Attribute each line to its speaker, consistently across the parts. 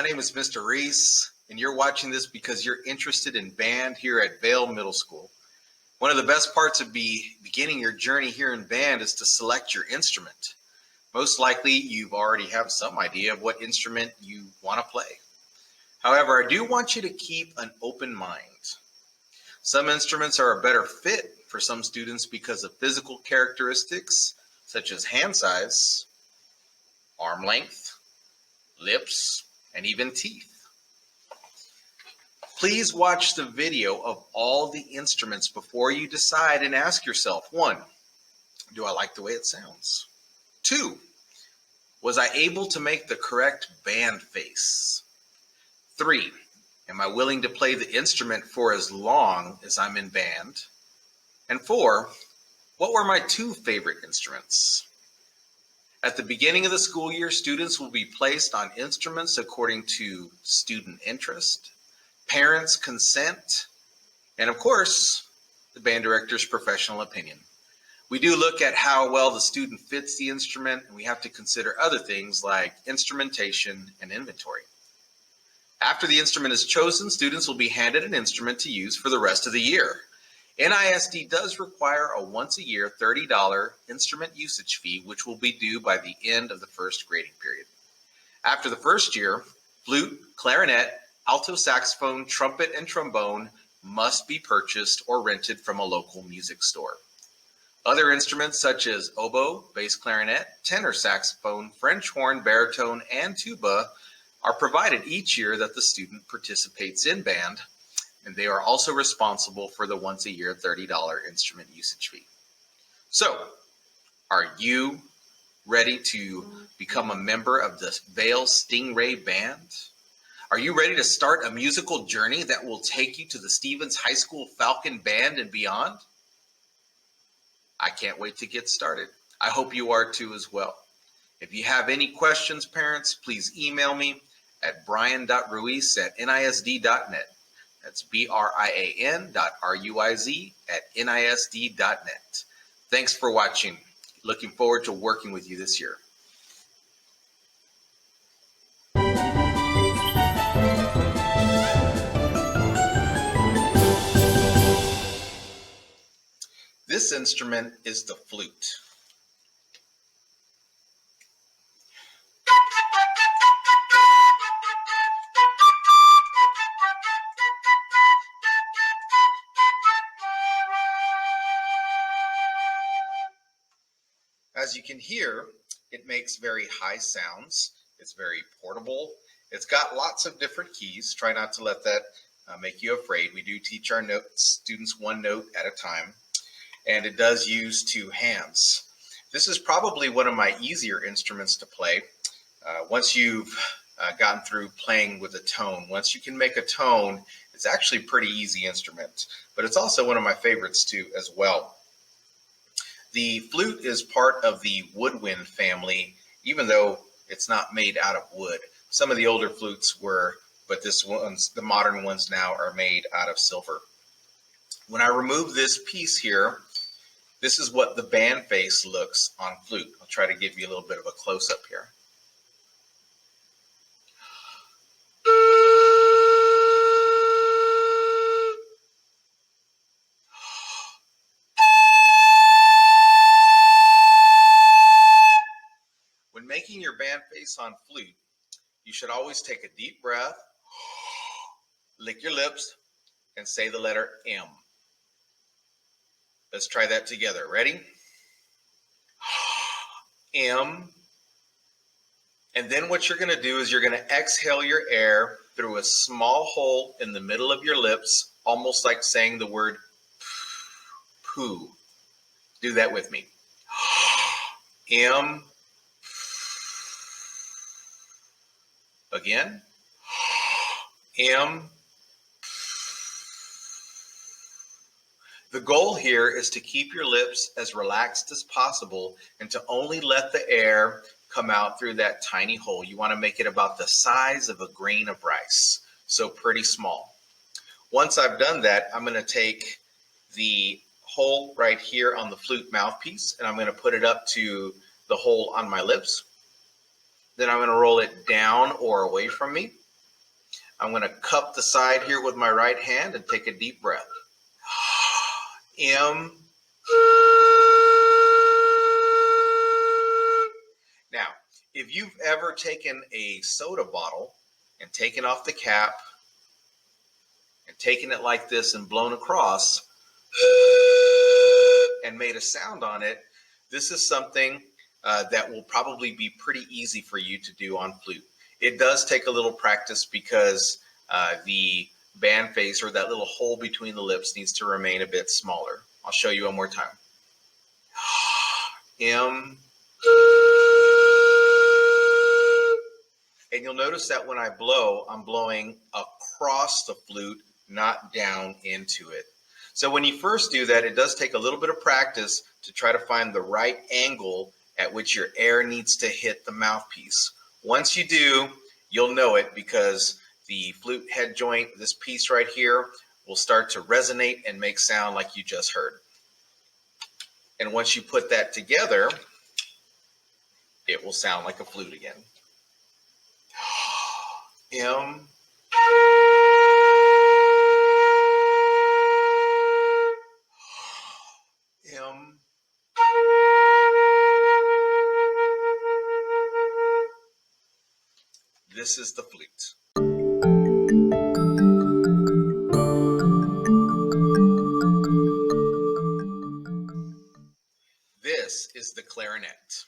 Speaker 1: name is Mr. Reese, and you're watching this because you're interested in band here at Vale Middle School. One of the best parts of beginning your journey here in band is to select your instrument. Most likely, you've already have some idea of what instrument you want to play. However, I do want you to keep an open mind. Some instruments are a better fit for some students because of physical characteristics, such as hand size, arm length, lips, and even teeth. Please watch the video of all the instruments before you decide and ask yourself, 1, do I like the way it sounds? 2, was I able to make the correct band face? 3, am I willing to play the instrument for as long as I'm in band? And 4, what were my 2 favorite instruments? At the beginning of the school year, students will be placed on instruments according to student interest, parents' consent, and of course, the band director's professional opinion. We do look at how well the student fits the instrument, and we have to consider other things like instrumentation and inventory. After the instrument is chosen, students will be handed an instrument to use for the rest of the year. NISD does require a once-a-year $30 instrument usage fee, which will be due by the end of the first grading period. After the first year, flute, clarinet, alto saxophone, trumpet, and trombone must be purchased or rented from a local music store. Other instruments such as oboe, bass clarinet, tenor saxophone, French horn, baritone, and tuba are provided each year that the student participates in band, and they are also responsible for the once-a-year $30 instrument usage fee. So, are you ready to become a member of the Vale Stingray Band? Are you ready to start a musical journey that will take you to the Stevens High School Falcon Band and beyond? I can't wait to get started. I hope you are too as well. If you have any questions, parents, please email me at brian.ruiz@nisd.net. That's brian.ruiz@nisd.net. Thanks for watching. Looking forward to working with you this year. This instrument is the flute. As you can hear, it makes very high sounds. It's very portable. It's got lots of different keys. Try not to let that make you afraid. We do teach our students one note at a time, and it does use 2 hands. This is probably one of my easier instruments to play. Once you've gotten through playing with a tone, once you can make a tone, it's actually a pretty easy instrument, but it's also one of my favorites too as well. The flute is part of the woodwind family, even though it's not made out of wood. Some of the older flutes were, but the modern ones now are made out of silver. When I remove this piece here, this is what the band face looks on flute. I'll try to give you a little bit of a close-up here. When making your band face on flute, you should always take a deep breath, lick your lips, and say the letter M. Let's try that together. Ready? M. And then what you're going to do is you're going to exhale your air through a small hole in the middle of your lips, almost like saying the word poo. Do that with me. M. Again. M. The goal here is to keep your lips as relaxed as possible and to only let the air come out through that tiny hole. You want to make it about the size of a grain of rice, so pretty small. Once I've done that, I'm going to take the hole right here on the flute mouthpiece and I'm going to put it up to the hole on my lips. Then I'm going to roll it down or away from me. I'm going to cup the side here with my right hand and take a deep breath. M. Now, if you've ever taken a soda bottle and taken off the cap and taken it like this and blown across and made a sound on it, this is something that will probably be pretty easy for you to do on flute. It does take a little practice because the band face, or that little hole between the lips, needs to remain a bit smaller. I'll show you one more time. M. And you'll notice that when I blow, I'm blowing across the flute, not down into it. So when you first do that, it does take a little bit of practice to try to find the right angle at which your air needs to hit the mouthpiece. Once you do, you'll know it, because the flute head joint, this piece right here, will start to resonate and make sound like you just heard. And once you put that together, it will sound like a flute again. M. M. This is the flute. This is the clarinet.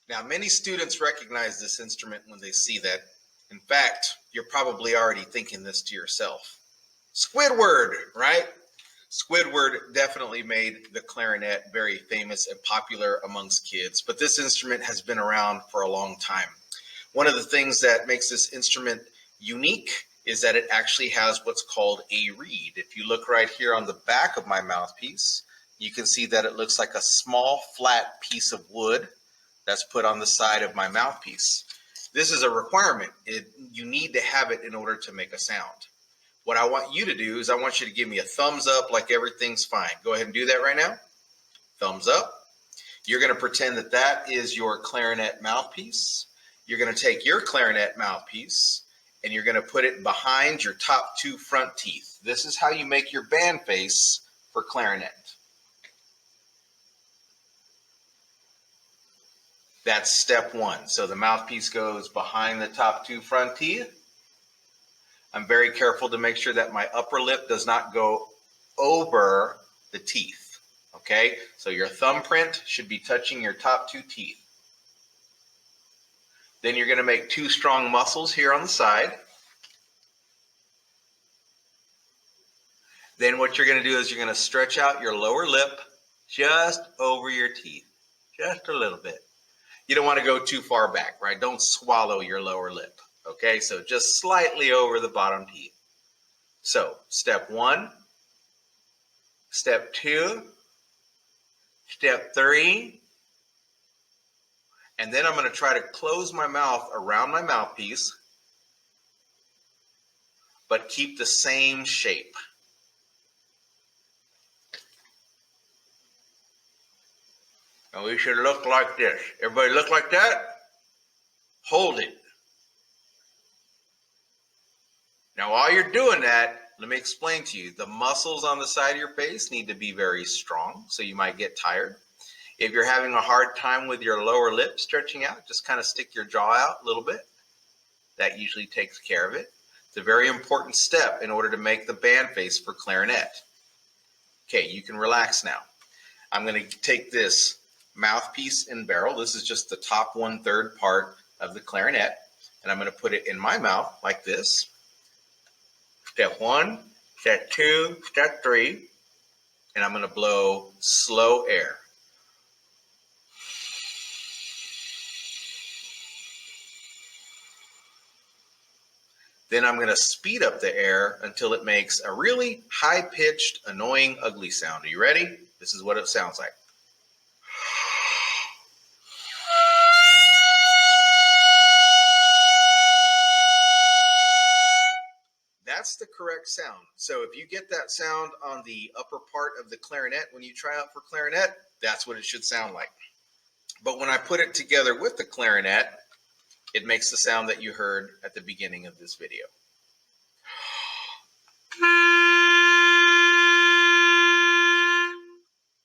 Speaker 1: Now, many students recognize this instrument when they see that. In fact, you're probably already thinking this to yourself. Squidward, right? Squidward definitely made the clarinet very famous and popular amongst kids, but this instrument has been around for a long time. One of the things that makes this instrument unique is that it actually has what's called a reed. If you look right here on the back of my mouthpiece, you can see that it looks like a small flat piece of wood that's put on the side of my mouthpiece. This is a requirement. You need to have it in order to make a sound. What I want you to do is I want you to give me a thumbs up like everything's fine. Go ahead and do that right now. Thumbs up. You're going to pretend that that is your clarinet mouthpiece. You're going to take your clarinet mouthpiece and you're going to put it behind your top two front teeth. This is how you make your band face for clarinet. That's step one. So the mouthpiece goes behind the top two front teeth. I'm very careful to make sure that my upper lip does not go over the teeth. Okay? So your thumbprint should be touching your top two teeth. Then you're going to make two strong muscles here on the side. Then what you're going to do is you're going to stretch out your lower lip just over your teeth. Just a little bit. You don't want to go too far back, right? Don't swallow your lower lip, okay? So just slightly over the bottom teeth. So step one, step two, step three, and then I'm going to try to close my mouth around my mouthpiece, but keep the same shape. And we should look like this. Everybody look like that? Hold it. Now, while you're doing that, let me explain to you. The muscles on the side of your face need to be very strong, so you might get tired. If you're having a hard time with your lower lip stretching out, just kind of stick your jaw out a little bit. That usually takes care of it. It's a very important step in order to make the band face for clarinet. Okay, you can relax now. I'm going to take this mouthpiece and barrel. This is just the top 1/3 part of the clarinet, and I'm going to put it in my mouth like this. Step one, step two, step three, and I'm going to blow slow air. Then I'm going to speed up the air until it makes a really high-pitched, annoying, ugly sound. Are you ready? This is what it sounds like. That's that's the correct sound. So if you get that sound on the upper part of the clarinet when you try out for clarinet, that's what it should sound like. But when I put it together with the clarinet, it makes the sound that you heard at the beginning of this video.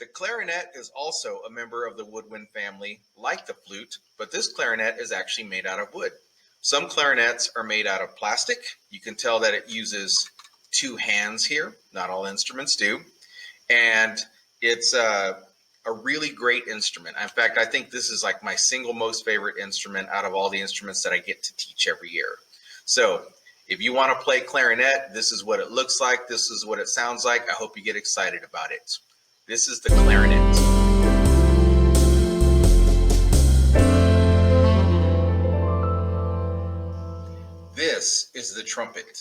Speaker 1: The clarinet is also a member of the woodwind family, like the flute, but this clarinet is actually made out of wood. Some clarinets are made out of plastic. You can tell that it uses two hands here. Not all instruments do. And it's a really great instrument. In fact, I think this is like my single most favorite instrument out of all the instruments that I get to teach every year. So if you want to play clarinet, this is what it looks like. This is what it sounds like. I hope you get excited about it. This is the clarinet. This is the trumpet.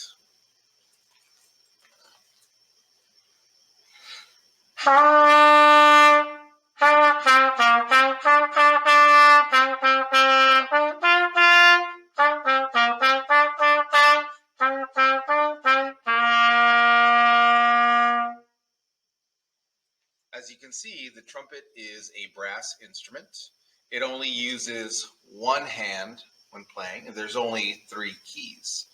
Speaker 1: As you can see, the trumpet is a brass instrument. It only uses one hand when playing, and there's only 3 keys.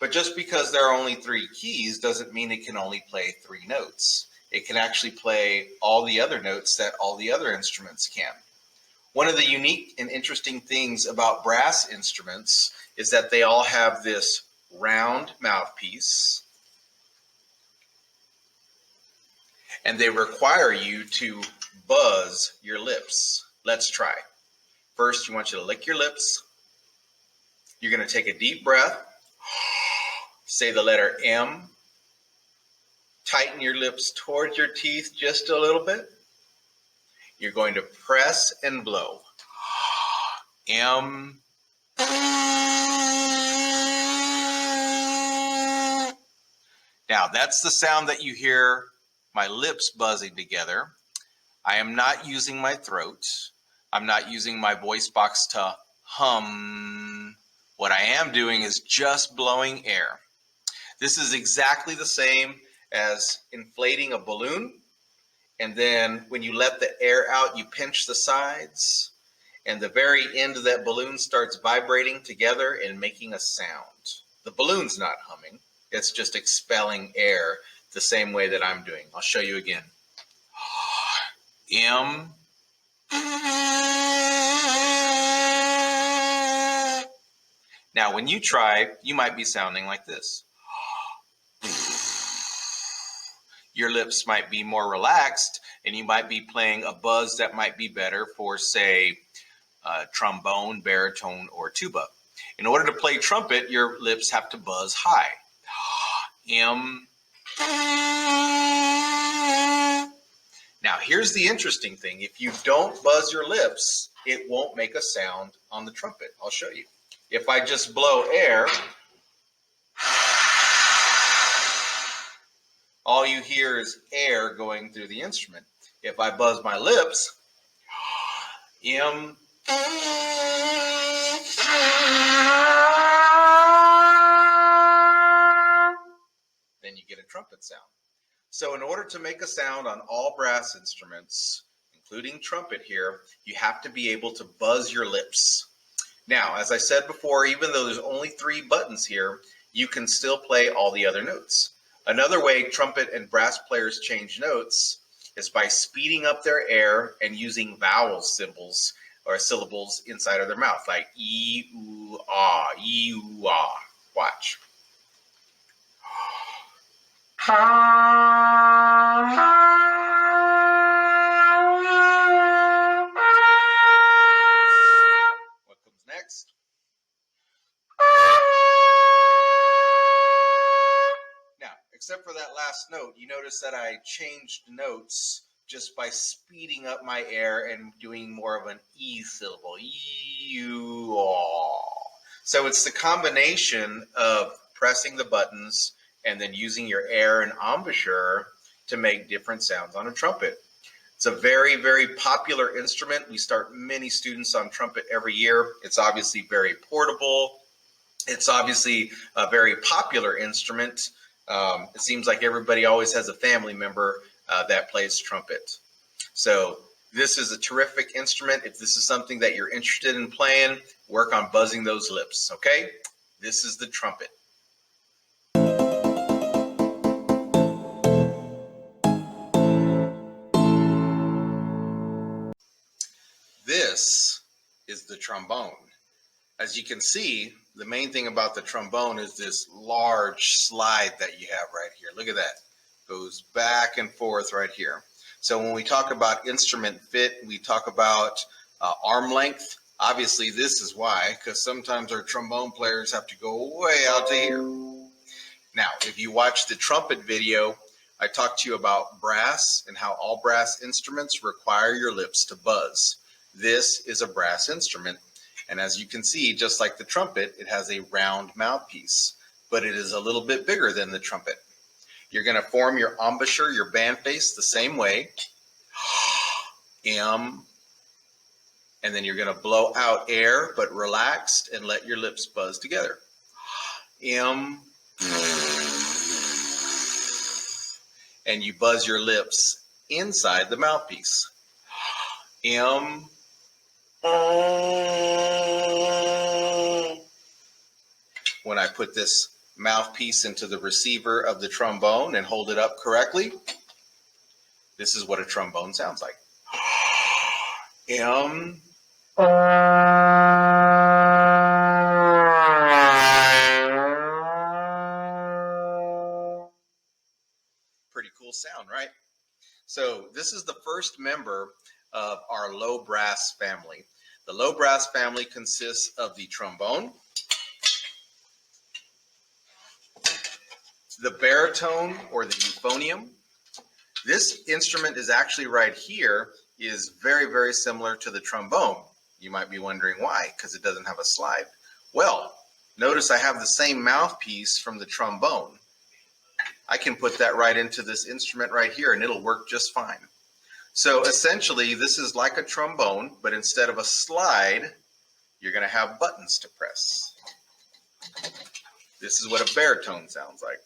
Speaker 1: But just because there are only 3 keys doesn't mean it can only play 3 notes. It can actually play all the other notes that all the other instruments can. One of the unique and interesting things about brass instruments is that they all have this round mouthpiece, and they require you to buzz your lips. Let's try. First, you want you to lick your lips. You're going to take a deep breath. Say the letter M. Tighten your lips towards your teeth just a little bit. You're going to press and blow. M. Now, that's the sound that you hear my lips buzzing together. I am not using my throat. I'm not using my voice box to hum. What I am doing is just blowing air. This is exactly the same as inflating a balloon. And then when you let the air out, you pinch the sides. And the very end of that balloon starts vibrating together and making a sound. The balloon's not humming. It's just expelling air the same way that I'm doing. I'll show you again. M. Now, when you try, you might be sounding like this. Your lips might be more relaxed, and you might be playing a buzz that might be better for, say, trombone, baritone, or tuba. In order to play trumpet, your lips have to buzz high. M. Now, here's the interesting thing. If you don't buzz your lips, it won't make a sound on the trumpet. I'll show you. If I just blow air, all you hear is air going through the instrument. If I buzz my lips, M. Then you get a trumpet sound. So in order to make a sound on all brass instruments, including trumpet here, you have to be able to buzz your lips. Now, as I said before, even though there's only 3 buttons here, you can still play all the other notes. Another way trumpet and brass players change notes is by speeding up their air and using vowel symbols or syllables inside of their mouth, like E, oo, ah, E, oo, ah. Watch. What comes next? Now, except for that last note, you notice that I changed notes just by speeding up my air and doing more of an E syllable. E, oo, ah. So it's the combination of pressing the buttons and then using your air and embouchure to make different sounds on a trumpet. It's a very, very popular instrument. We start many students on trumpet every year. It's obviously very portable. It's obviously a very popular instrument. It seems like everybody always has a family member that plays trumpet. So this is a terrific instrument. If this is something that you're interested in playing, work on buzzing those lips, okay? This is the trumpet. This is the trombone. As you can see, the main thing about the trombone is this large slide that you have right here. Look at that. Goes back and forth right here. So when we talk about instrument fit, we talk about arm length. Obviously, this is why, because sometimes our trombone players have to go way out to here. Now, if you watch the trumpet video, I talked to you about brass and how all brass instruments require your lips to buzz. This is a brass instrument. And as you can see, just like the trumpet, it has a round mouthpiece, but it is a little bit bigger than the trumpet. You're going to form your embouchure, your band face, the same way. M. And then you're going to blow out air, but relaxed, and let your lips buzz together. M. And you buzz your lips inside the mouthpiece. M. When I put this mouthpiece into the receiver of the trombone and hold it up correctly, this is what a trombone sounds like. M. Pretty cool sound, right? So this is the first member of our low brass family. The low brass family consists of the trombone, the baritone or the euphonium. This instrument is actually right here, is very, very similar to the trombone. You might be wondering why, because it doesn't have a slide. Well, notice I have the same mouthpiece from the trombone. I can put that right into this instrument right here and it'll work just fine. So essentially, this is like a trombone, but instead of a slide, you're going to have buttons to press. This is what a baritone sounds like.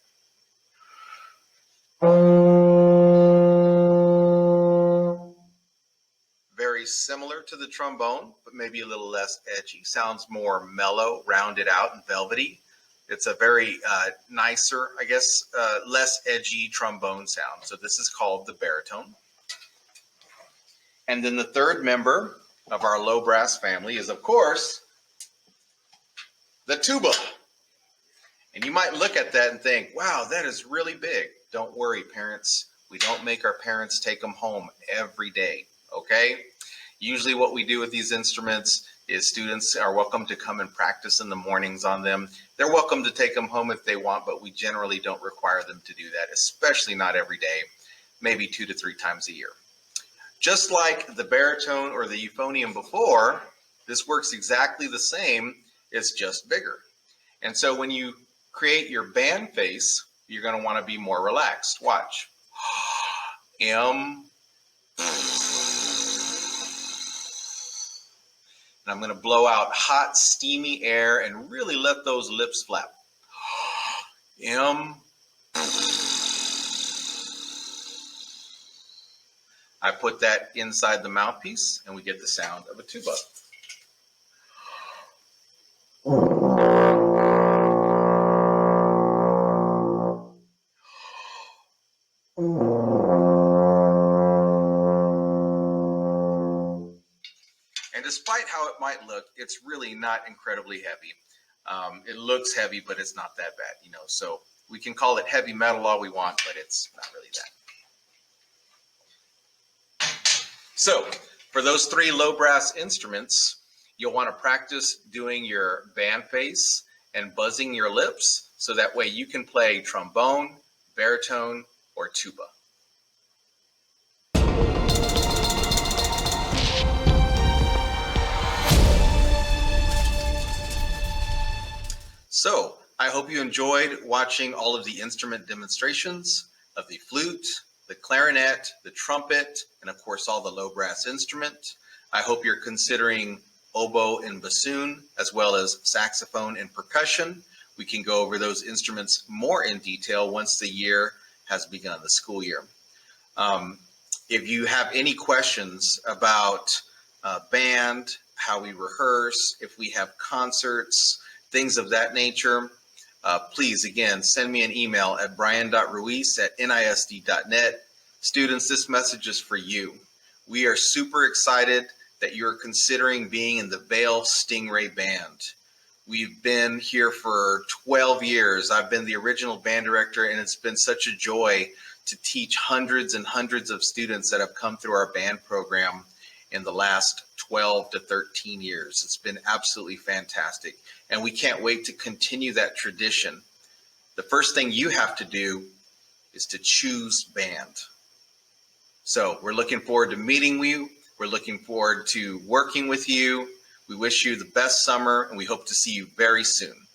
Speaker 1: Very similar to the trombone, but maybe a little less edgy. Sounds more mellow, rounded out, and velvety. It's a very nicer, I guess, less edgy trombone sound. So this is called the baritone. And then the third member of our low brass family is, of course, the tuba. And you might look at that and think, wow, that is really big. Don't worry, parents. We don't make our parents take them home every day, okay? Usually what we do with these instruments is students are welcome to come and practice in the mornings on them. They're welcome to take them home if they want, but we generally don't require them to do that, especially not every day, maybe 2 to 3 times a year. Just like the baritone or the euphonium before, this works exactly the same, it's just bigger. And so when you create your band face, you're going to want to be more relaxed. Watch. M. And I'm going to blow out hot, steamy air and really let those lips flap. M. I put that inside the mouthpiece and we get the sound of a tuba. And despite how it might look, it's really not incredibly heavy. It looks heavy, but it's not that bad, you know. So we can call it heavy metal all we want, but it's not really that. So for those 3 low brass instruments, you'll want to practice doing your band face and buzzing your lips so that way you can play trombone, baritone, or tuba. So I hope you enjoyed watching all of the instrument demonstrations of the flute, the clarinet, the trumpet, and of course all the low brass instruments. I hope you're considering oboe and bassoon, as well as saxophone and percussion. we can go over those instruments more in detail once the year has begun, the school year. If you have any questions about band, how we rehearse, if we have concerts, things of that nature, please, again, send me an email at brian.ruiz@nisd.net. Students, this message is for you. We are super excited that you're considering being in the Vale Stingray Band. We've been here for 12 years. I've been the original band director, and it's been such a joy to teach hundreds and hundreds of students that have come through our band program in the last 12 to 13 years. It's been absolutely fantastic, and we can't wait to continue that tradition. The first thing you have to do is to choose band. So we're looking forward to meeting you. We're looking forward to working with you. We wish you the best summer, and we hope to see you very soon.